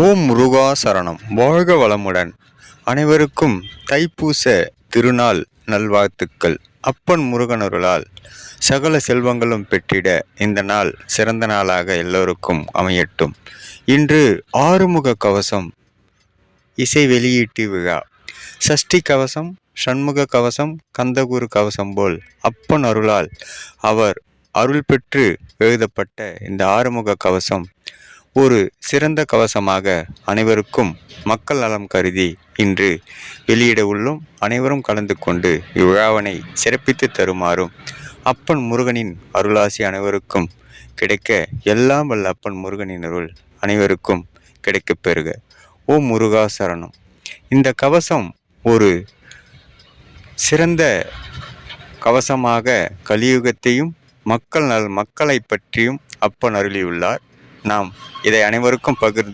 ஓம் முருகா சரணம். வாழ்க வளமுடன். அனைவருக்கும் தைப்பூச திருநாள் நல்வாழ்த்துக்கள். அப்பன் முருகனருளால் சகல செல்வங்களும் பெற்றிட இந்த நாள் சிறந்த நாளாக எல்லோருக்கும் அமையட்டும். இன்று ஆறுமுக கவசம் இசை வெளியீட்டு விழா. சஷ்டி கவசம், சண்முக கவசம், கந்தகுரு கவசம் போல் அப்பன் அருளால் அவர் அருள் பெற்று எழுதப்பட்ட இந்த ஆறுமுக கவசம் ஒரு சிறந்த கவசமாக அனைவருக்கும் மக்கள் நலம் கருதி இன்று வெளியிட உள்ளோம். அனைவரும் கலந்து கொண்டு இவ்விழாவினை சிறப்பித்து தருமாறும் அப்பன் முருகனின் அருளாசி அனைவருக்கும் கிடைக்க, எல்லாம் வல்ல அப்பன் முருகனின் அருள் அனைவருக்கும் கிடைக்கப் பெறுக. ஓம் முருகா சரணம். இந்த கவசம் ஒரு சிறந்த கவசமாக கலியுகத்தையும் மக்களை பற்றியும் அப்பன் அருளியுள்ளார். நாம் இதை அனைவருக்கும் பகிர்ந்து